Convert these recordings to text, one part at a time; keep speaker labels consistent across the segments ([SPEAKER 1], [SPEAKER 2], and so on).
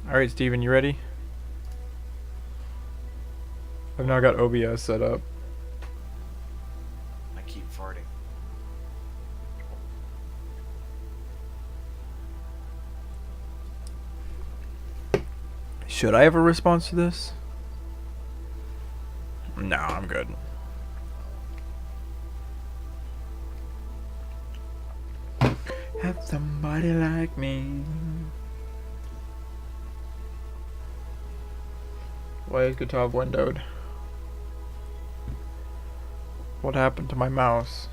[SPEAKER 1] Alright, Steven, you ready? I've now got OBS set up.
[SPEAKER 2] I keep farting.
[SPEAKER 1] Should I have a response to this? No, I'm good. Have somebody like me. Why is Guitar windowed? What happened to my mouse?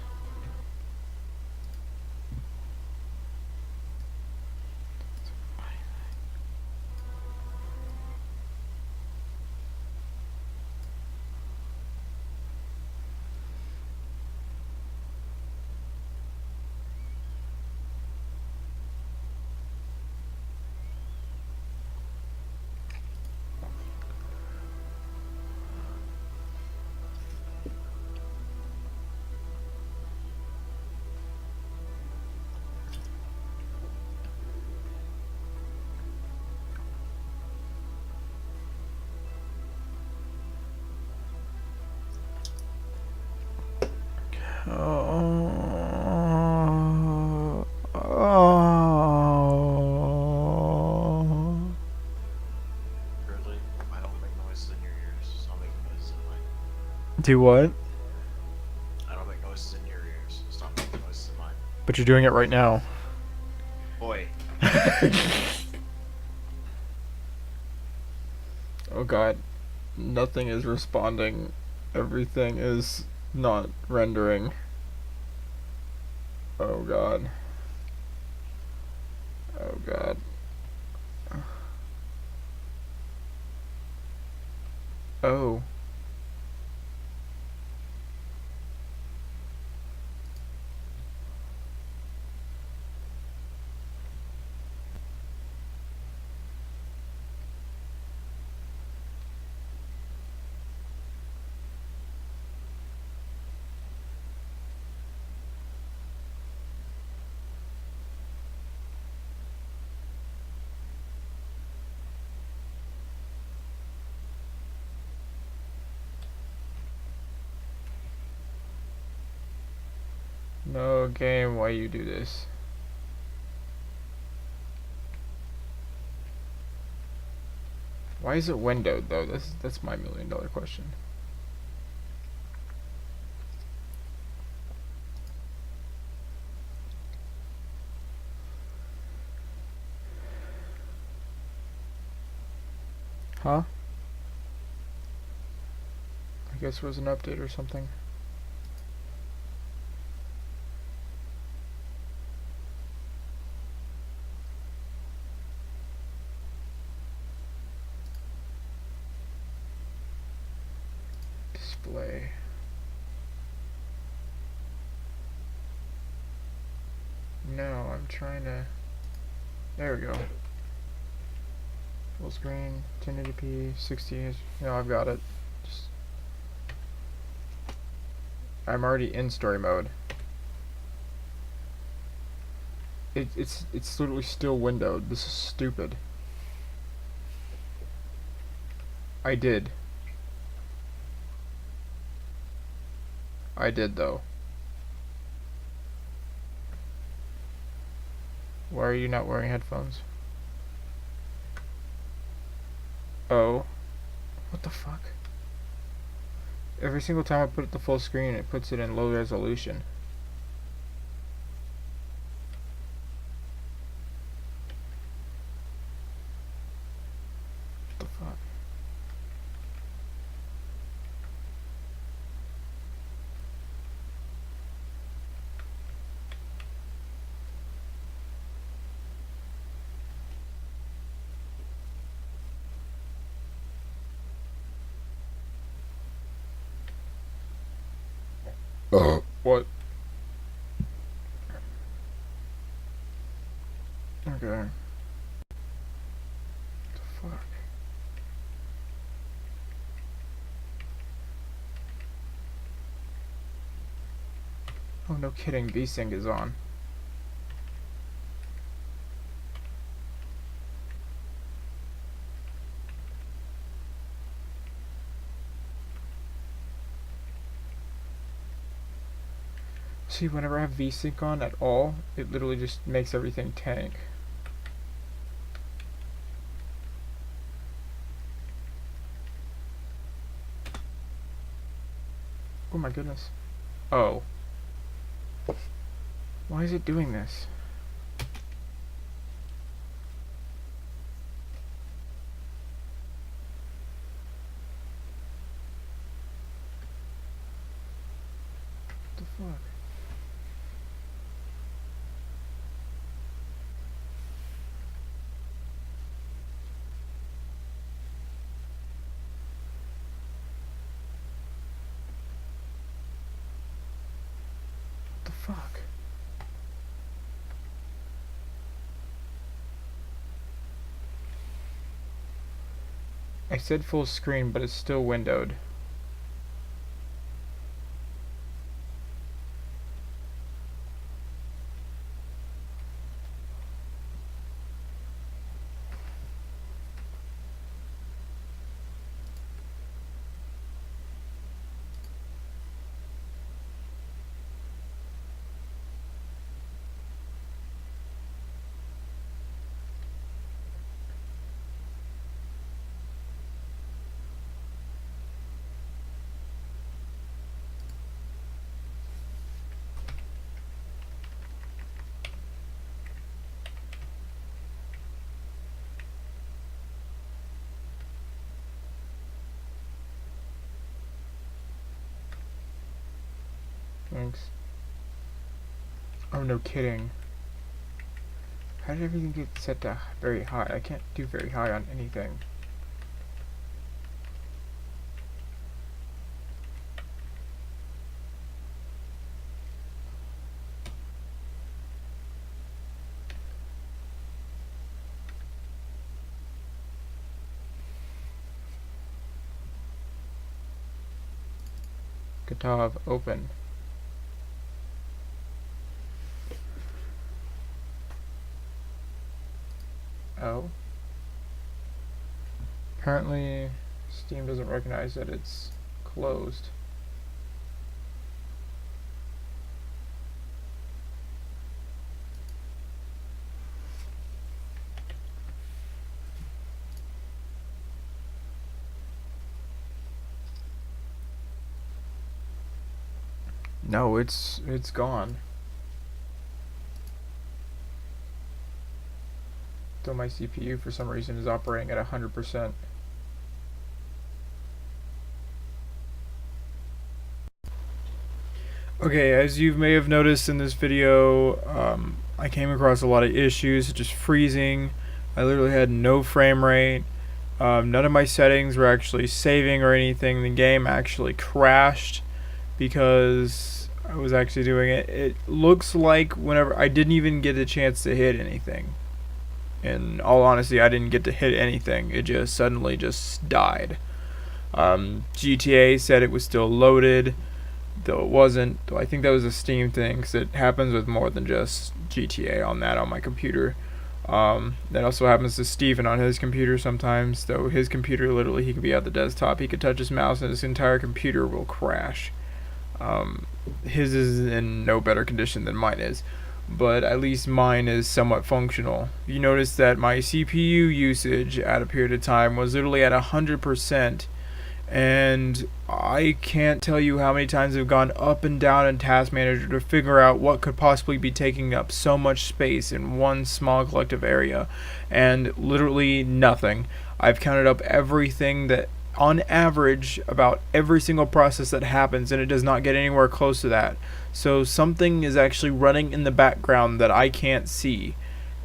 [SPEAKER 1] Oh.
[SPEAKER 2] Really? I don't make noises in your ears, so I'll make noises in mine.
[SPEAKER 1] Do what?
[SPEAKER 2] I don't make noises in your ears, stop making noises in mine.
[SPEAKER 1] But you're doing it right now.
[SPEAKER 2] Boy.
[SPEAKER 1] Oh god. Nothing is responding. Everything is not rendering. Oh god. Oh god. Oh. No game, why you do this? Why is it windowed though? That's my $1,000,000 question. Huh? I guess it was an update or something. Display. No, I'm trying to. There we go. Full screen, 1080p, 60. No, I've got it. Just. I'm already in story mode. It's literally still windowed. This is stupid. I did. I did though. Why are you not wearing headphones? Oh. What the fuck? Every single time I put it to full screen, it puts it in low resolution. What the fuck? What? Okay. What the fuck? Oh, no kidding. VSync is on. See, whenever I have VSync on at all, it literally just makes everything tank. Oh my goodness. Oh. Why is it doing this? What the fuck? What the fuck? I said full screen, but it's still windowed. Thanks. Oh, no kidding. How did everything get set to very high? I can't do very high on anything. Katav, open. Oh. Apparently, Steam doesn't recognize that it's closed. No, it's gone. Though my CPU for some reason is operating at 100%. Okay, as you may have noticed in this video, I came across a lot of issues, just freezing. I literally had no frame rate. None of my settings were actually saving or anything. The game actually crashed because I was actually doing it. It looks like whenever I didn't even get a chance to hit anything. In all honesty, I didn't get to hit anything. It just suddenly just died. GTA said it was still loaded, though it wasn't. Though I think that was a Steam thing, because it happens with more than just GTA on my computer. That also happens to Steven on his computer sometimes, though his computer, literally, he could be at the desktop, he could touch his mouse and his entire computer will crash. His is in no better condition than mine is, but at least mine is somewhat functional. You notice that my CPU usage at a period of time was literally at 100%, and I can't tell you how many times I've gone up and down in Task Manager to figure out what could possibly be taking up so much space in one small collective area, and literally nothing. I've counted up everything that, on average, about every single process that happens, and it does not get anywhere close to that. So something is actually running in the background that I can't see,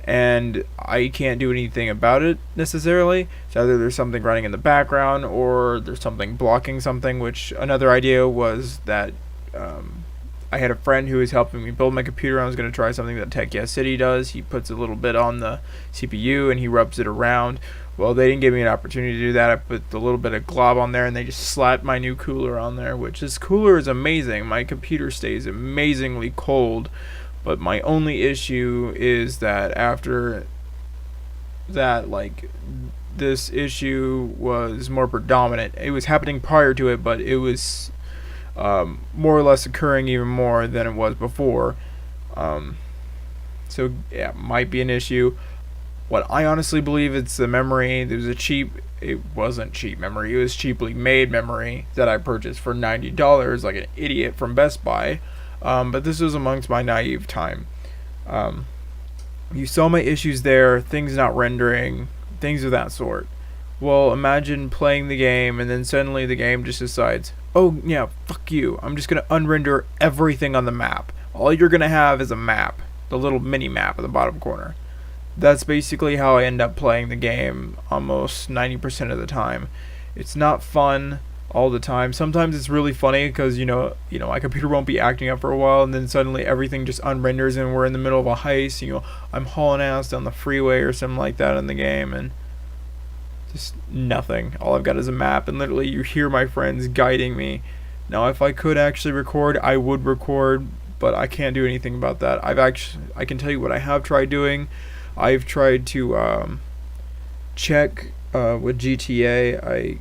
[SPEAKER 1] and I can't do anything about it necessarily. So either there's something running in the background, or there's something blocking something. Which, another idea was that I had a friend who was helping me build my computer. I was going to try something that Tech Yes City does. He puts a little bit on the CPU and he rubs it around. Well, they didn't give me an opportunity to do that. I put a little bit of glob on there and they just slapped my new cooler on there, which this cooler is amazing. My computer stays amazingly cold, but my only issue is that after that, like, this issue was more predominant. It was happening prior to it, but it was more or less occurring even more than it was before. Um, so yeah, might be an issue. What I honestly believe, it's the memory. It wasn't cheap memory. It was cheaply made memory that I purchased for $90 like an idiot from Best Buy. But this was amongst my naive time. Um, you saw my issues there, things not rendering, things of that sort. Well, imagine playing the game and then suddenly the game just decides, oh yeah, fuck you. I'm just going to unrender everything on the map. All you're going to have is a map, the little mini map in the bottom corner. That's basically how I end up playing the game almost 90% of the time. It's not fun all the time. Sometimes it's really funny because my computer won't be acting up for a while, and then suddenly everything just unrenders, and we're in the middle of a heist. I'm hauling ass down the freeway or something like that in the game, and just nothing. All I've got is a map, and literally you hear my friends guiding me. Now, if I could actually record, I would record, but I can't do anything about that. I can tell you what I have tried doing. I've tried to check with GTA. I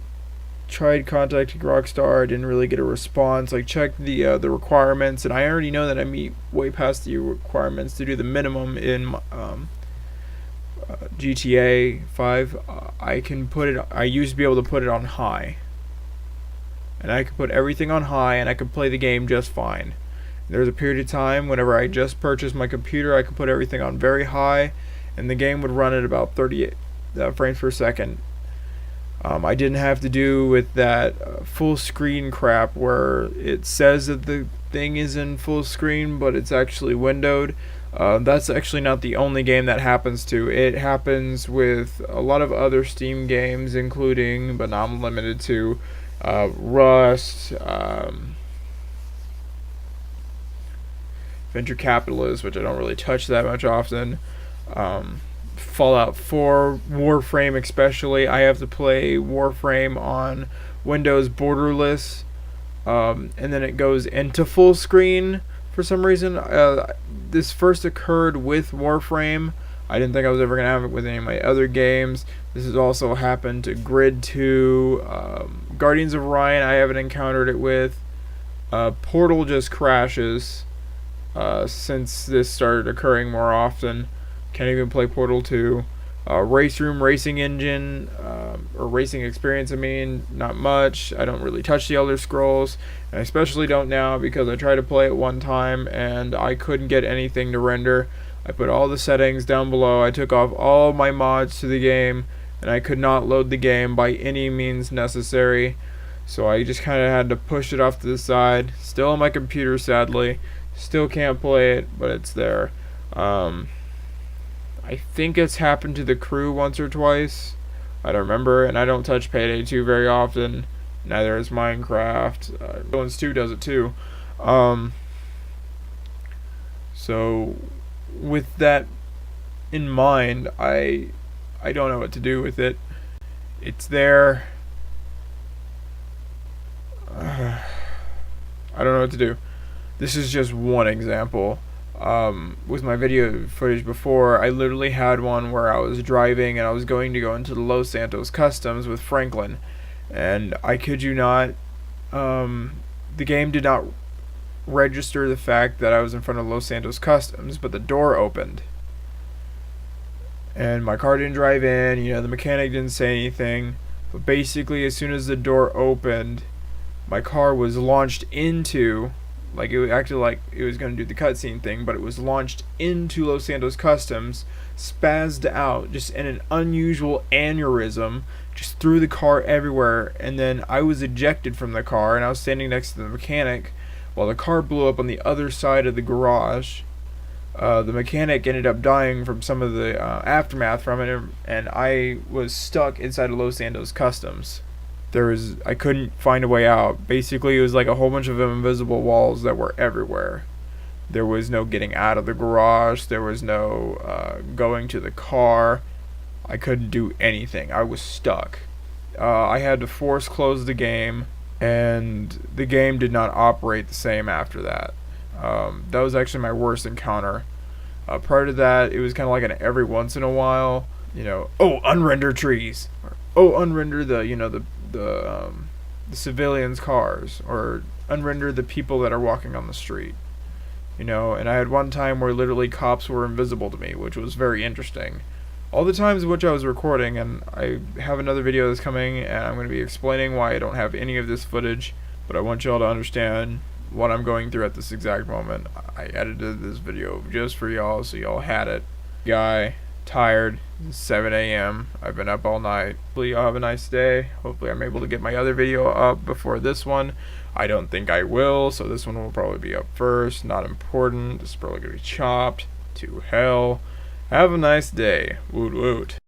[SPEAKER 1] tried contacting Rockstar. I didn't really get a response. I checked the requirements, and I already know that I meet way past the requirements to do the minimum in GTA 5. I can put it. I used to be able to put it on high, and I could put everything on high, and I could play the game just fine. There was a period of time whenever I just purchased my computer, I could put everything on very high, and the game would run at about 38 frames per second. I didn't have to do with that full screen crap where it says that the thing is in full screen, but it's actually windowed. That's actually not the only game that happens to. It happens with a lot of other Steam games, including, but not limited to, Rust, Venture Capitalist, which I don't really touch that much often. Fallout 4, Warframe especially. I have to play Warframe on Windows borderless, and then it goes into full screen for some reason. This first occurred with Warframe. I didn't think I was ever going to have it with any of my other games. This has also happened to Grid 2. Guardians of Orion, I haven't encountered it with. Portal just crashes since this started occurring more often. Can't even play Portal 2. Race Room, Racing Engine, or Racing Experience, not much. I don't really touch the Elder Scrolls, and I especially don't now because I tried to play it one time and I couldn't get anything to render. I put all the settings down below, I took off all my mods to the game, and I could not load the game by any means necessary. So I just kind of had to push it off to the side. Still on my computer, sadly. Still can't play it, but it's there. I think it's happened to the crew once or twice. I don't remember, and I don't touch Payday 2 very often. Neither is Minecraft. Villains 2 does it too. So, with that in mind, I don't know what to do with it. It's there. I don't know what to do. This is just one example. With my video footage before, I literally had one where I was driving and I was going to go into the Los Santos Customs with Franklin, and I kid you not, the game did not register the fact that I was in front of Los Santos Customs, but the door opened and my car didn't drive in. The mechanic didn't say anything, but basically as soon as the door opened, my car was launched into, like, it acted like it was going to do the cutscene thing, but it was launched into Los Santos Customs, spazzed out, just in an unusual aneurysm, just threw the car everywhere, and then I was ejected from the car, and I was standing next to the mechanic, while the car blew up on the other side of the garage. The mechanic ended up dying from some of the aftermath from it, and I was stuck inside of Los Santos Customs. I couldn't find a way out. Basically, it was like a whole bunch of invisible walls that were everywhere. There was no getting out of the garage. There was no going to the car. I couldn't do anything. I was stuck. I had to force close the game, and the game did not operate the same after that. That was actually my worst encounter. Prior to that, it was kind of like an every once in a while, unrender trees, or unrender the civilians' cars, or unrender the people that are walking on the street. You know, and I had one time where literally cops were invisible to me, which was very interesting. All the times in which I was recording, and I have another video that's coming, and I'm going to be explaining why I don't have any of this footage, but I want y'all to understand what I'm going through at this exact moment. I edited this video just for y'all, so y'all had it. Guy, tired, 7 a.m. I've been up all night. Hopefully y'all have a nice day. Hopefully I'm able to get my other video up before this one. I don't think I will, so this one will probably be up first. Not important. This is probably going to be chopped to hell. Have a nice day. Woot woot.